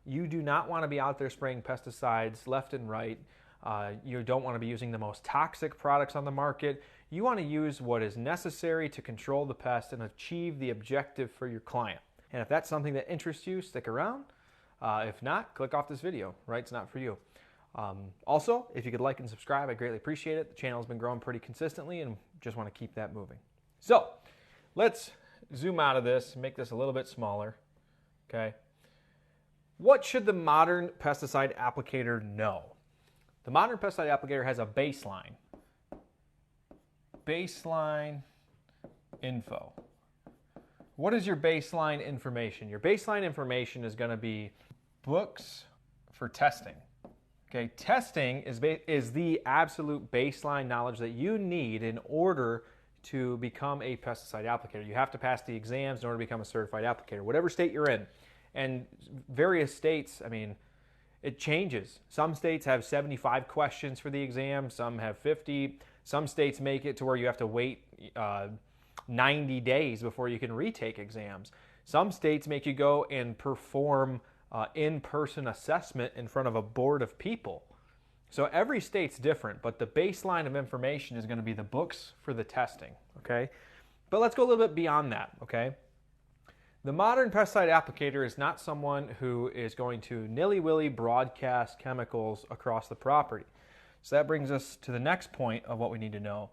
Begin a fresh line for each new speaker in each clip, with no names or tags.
You do not want to be out there spraying pesticides left and right. You don't want to be using the most toxic products on the market. You want to use what is necessary to control the pest and achieve the objective for your client. And if that's something that interests you, stick around. If not, click off this video, right? It's not for you. Also, if you could like and subscribe, I'd greatly appreciate it. The channel has been growing pretty consistently and just want to keep that moving. So let's zoom out of this and make this a little bit smaller, okay? What should the modern pesticide applicator know? The modern pesticide applicator has a baseline. Baseline info. What is your baseline information? Your baseline information is going to be books for testing. Okay, testing is the absolute baseline knowledge that you need in order to become a pesticide applicator. You have to pass the exams in order to become a certified applicator, whatever state you're in. And various states, I mean, it changes. Some states have 75 questions for the exam, some have 50. Some states make it to where you have to wait 90 days before you can retake exams. Some states make you go and perform in-person assessment in front of a board of people. So every state's different, but the baseline of information is going to be the books for the testing, okay? But let's go a little bit beyond that, okay? The modern pesticide applicator is not someone who is going to nilly-willy broadcast chemicals across the property. So that brings us to the next point of what we need to know.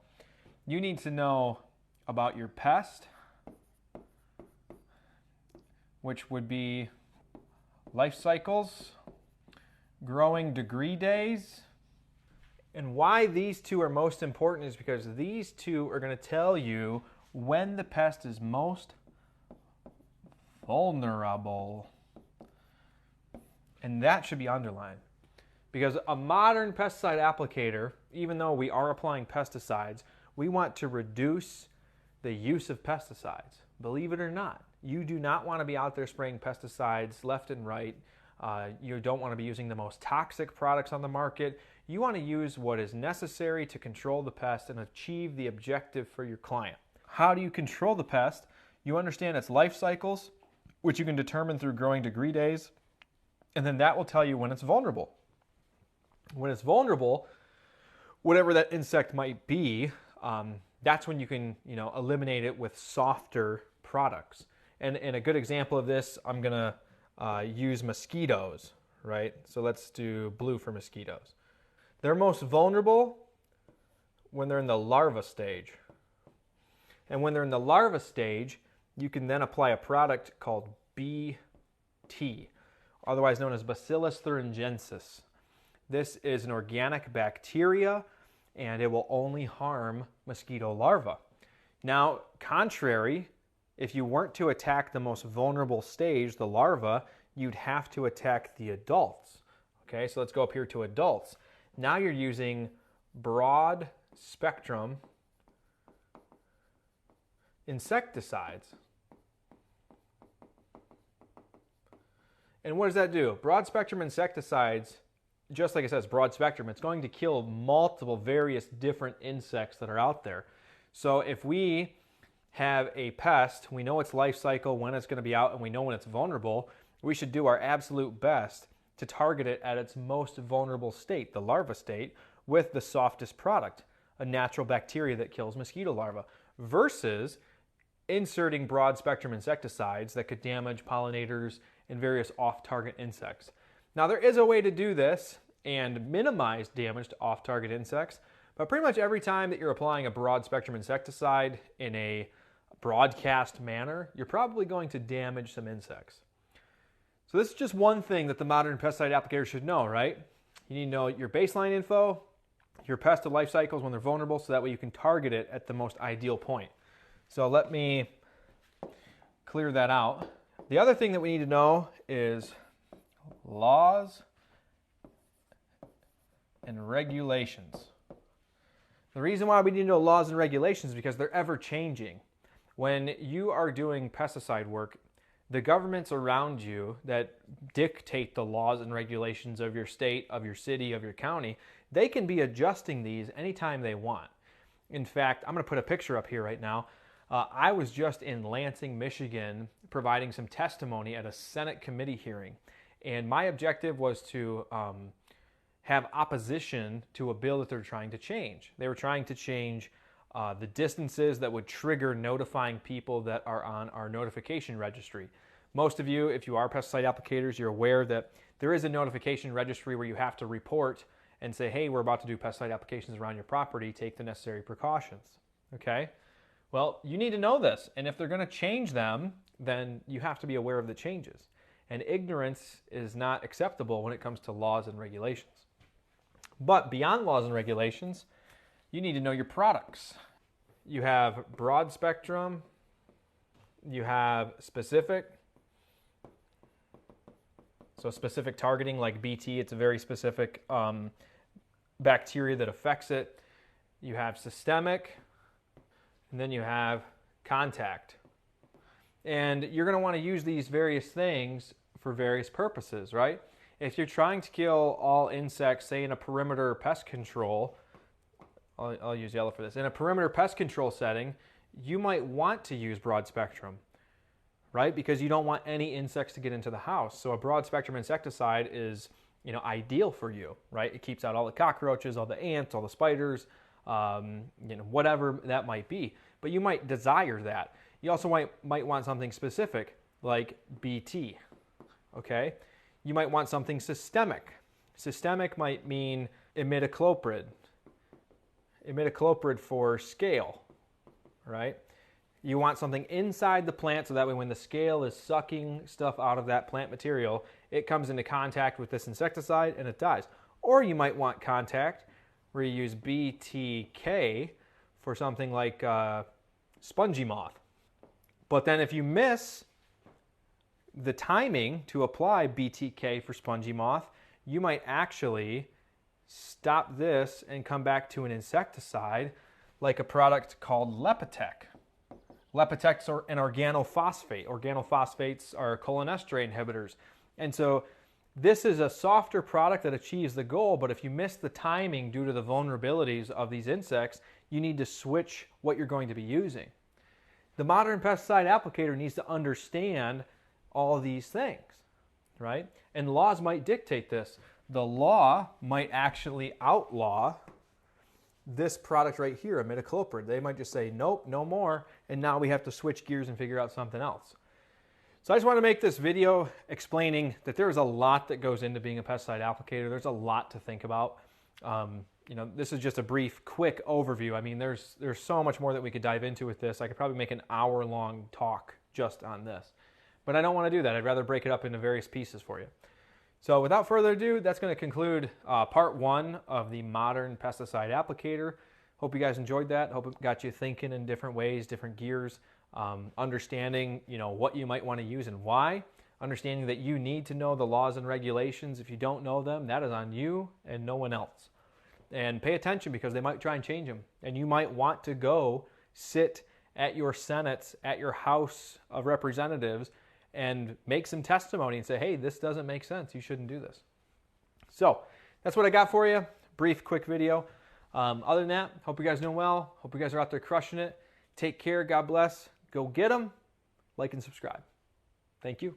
You need to know about your pest, which would be life cycles, growing degree days. And why these two are most important is because these two are going to tell you when the pest is most vulnerable. And that should be underlined. Because a modern pesticide applicator, even though we are applying pesticides, we want to reduce the use of pesticides. Believe it or not, you do not want to be out there spraying pesticides left and right. You don't want to be using the most toxic products on the market. You want to use what is necessary to control the pest and achieve the objective for your client. How do you control the pest? You understand its life cycles, which you can determine through growing degree days, and then that will tell you when it's vulnerable. When it's vulnerable, whatever that insect might be, that's when you can, eliminate it with softer products. And a good example of this, I'm going to use mosquitoes, right? So let's do blue for mosquitoes. They're most vulnerable when they're in the larva stage. And when they're in the larva stage, you can then apply a product called BT, otherwise known as Bacillus thuringiensis. This is an organic bacteria, and it will only harm mosquito larvae. Now, contrary, if you weren't to attack the most vulnerable stage, the larva, you'd have to attack the adults. Okay, so let's go up here to adults. Now you're using broad spectrum insecticides. And what does that do? Broad spectrum insecticides, just like it says, broad spectrum, it's going to kill multiple various different insects that are out there. So if we have a pest, we know its life cycle, when it's going to be out, and we know when it's vulnerable, we should do our absolute best to target it at its most vulnerable state, the larva state, with the softest product, a natural bacteria that kills mosquito larvae, versus inserting broad spectrum insecticides that could damage pollinators and various off-target insects. Now, there is a way to do this and minimize damage to off-target insects, but pretty much every time that you're applying a broad spectrum insecticide in a broadcast manner, you're probably going to damage some insects. So this is just one thing that the modern pesticide applicator should know, right? You need to know your baseline info, your pest life cycles when they're vulnerable, so that way you can target it at the most ideal point. So let me clear that out. The other thing that we need to know is laws and regulations. The reason why we need to know laws and regulations is because they're ever changing. When you are doing pesticide work, the governments around you that dictate the laws and regulations of your state, of your city, of your county, they can be adjusting these anytime they want. In fact, I'm going to put a picture up here right now. I was just in Lansing, Michigan, providing some testimony at a Senate committee hearing. And my objective was to have opposition to a bill that they're trying to change. They were trying to change the distances that would trigger notifying people that are on our notification registry. Most of you, if you are pesticide applicators, you're aware that there is a notification registry where you have to report and say, hey, we're about to do pesticide applications around your property, take the necessary precautions, okay? Well, you need to know this, and if they're gonna change them, then you have to be aware of the changes. And ignorance is not acceptable when it comes to laws and regulations. But beyond laws and regulations, you need to know your products. You have broad spectrum, you have specific. So specific targeting like BT, it's a very specific bacteria that affects it. You have systemic, and then you have contact. And you're going to want to use these various things for various purposes, right? If you're trying to kill all insects, say in a perimeter pest control, I'll use yellow for this. In a perimeter pest control setting, you might want to use broad spectrum, right? Because you don't want any insects to get into the house. So a broad spectrum insecticide is, ideal for you, right? It keeps out all the cockroaches, all the ants, all the spiders, whatever that might be. But you might desire that. You also might want something specific like BT, okay? You might want something systemic. Systemic might mean imidacloprid. Imidacloprid for scale, right? You want something inside the plant so that way when the scale is sucking stuff out of that plant material, it comes into contact with this insecticide and it dies. Or you might want contact where you use BTK for something like spongy moth. But then if you miss the timing to apply BTK for spongy moth, you might actually stop this and come back to an insecticide like a product called Lepitec. Lepitec's an organophosphate. Organophosphates are cholinesterase inhibitors. And so this is a softer product that achieves the goal, but if you miss the timing due to the vulnerabilities of these insects, you need to switch what you're going to be using. The modern pesticide applicator needs to understand all these things, right? And laws might dictate this. The law might actually outlaw this product right here, imidacloprid. They might just say, nope, no more, and now we have to switch gears and figure out something else. So I just want to make this video explaining that there's a lot that goes into being a pesticide applicator. There's a lot to think about. This is just a brief, quick overview. I mean, there's so much more that we could dive into with this. I could probably make an hour-long talk just on this. But I don't want to do that. I'd rather break it up into various pieces for you. So without further ado, that's going to conclude part one of the modern pesticide applicator. Hope you guys enjoyed that. Hope it got you thinking in different ways, different gears, understanding what you might want to use and why, understanding that you need to know the laws and regulations. If you don't know them, that is on you and no one else. And pay attention because they might try and change them. And you might want to go sit at your Senates, at your House of Representatives, and make some testimony and say, hey, this doesn't make sense. You shouldn't do this. So that's what I got for you. Brief, quick video. Other than that, hope you guys doing well. Hope you guys are out there crushing it. Take care. God bless. Go get them. Like and subscribe. Thank you.